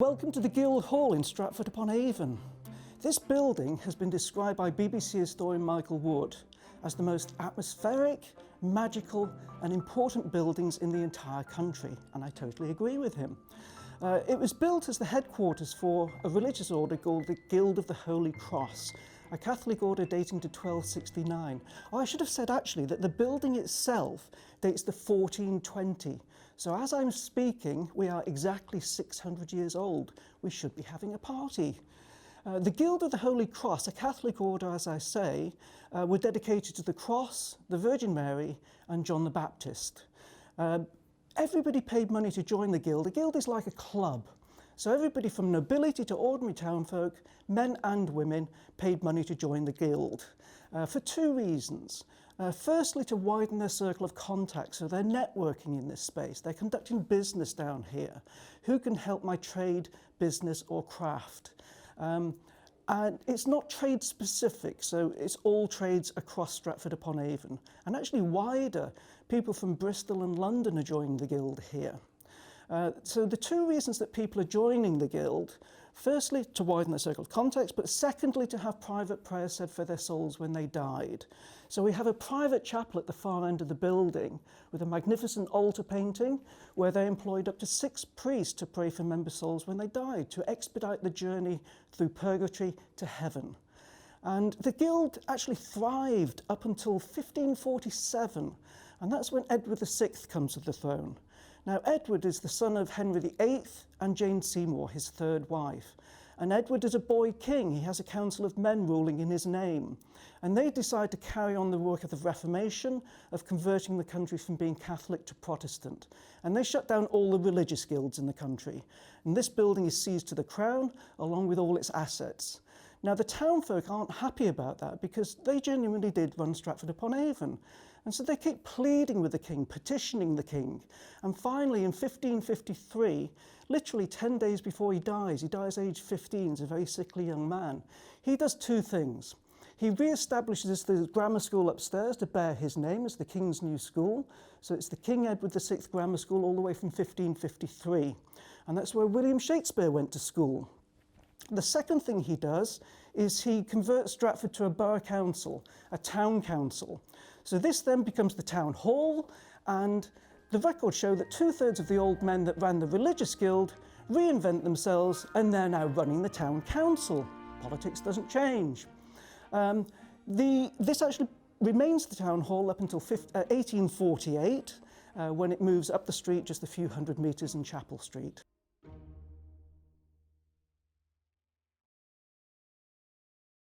Welcome to the Guildhall in Stratford upon Avon. This building has been described by BBC historian Michael Wood as the most atmospheric, magical and important buildings in the entire country, and I totally agree with him. It was built as the headquarters for a religious order called the Guild of the Holy Cross, a Catholic order dating to 1269. Oh, I should have said actually that the building itself dates to 1420. So as I'm speaking, we are exactly 600 years old. We should be having a party. The Guild of the Holy Cross, a Catholic order, as I say, were dedicated to the Cross, the Virgin Mary and John the Baptist. Everybody paid money to join the Guild. A guild is like a club. So everybody from nobility to ordinary townfolk, men and women, paid money to join the Guild for two reasons. Firstly, to widen their circle of contacts, so they're networking in this space. They're conducting business down here. Who can help my trade, business or craft? And it's not trade specific, so it's all trades across Stratford upon Avon. And actually wider, people from Bristol and London are joining the Guild here. So the two reasons that people are joining the Guild, firstly to widen their circle of contacts, but secondly to have private prayers said for their souls when they died. So we have a private chapel at the far end of the building with a magnificent altar painting where they employed up to 6 priests to pray for members' souls when they died, to expedite the journey through purgatory to heaven. And the Guild actually thrived up until 1547, and that's when Edward VI comes to the throne. Now, Edward is the son of Henry VIII and Jane Seymour, his third wife. And Edward is a boy king. He has a council of men ruling in his name. And they decide to carry on the work of the Reformation, of converting the country from being Catholic to Protestant. And they shut down all the religious guilds in the country. And this building is seized to the crown, along with all its assets. Now, the townfolk aren't happy about that because they genuinely did run Stratford upon Avon. And so they keep pleading with the king, petitioning the king. And finally, in 1553, literally 10 days before he dies aged 15, he's a very sickly young man, he does two things. He re-establishes the grammar school upstairs to bear his name as the King's New School. So it's the King Edward VI Grammar School all the way from 1553. And that's where William Shakespeare went to school. The second thing he does is he converts Stratford to a borough council, a town council. So this then becomes the town hall, and the records show that 2/3 of the old men that ran the religious guild reinvent themselves and they're now running the town council. Politics doesn't change. This actually remains the town hall up until 1848, when it moves up the street just a few hundred metres in Chapel Street.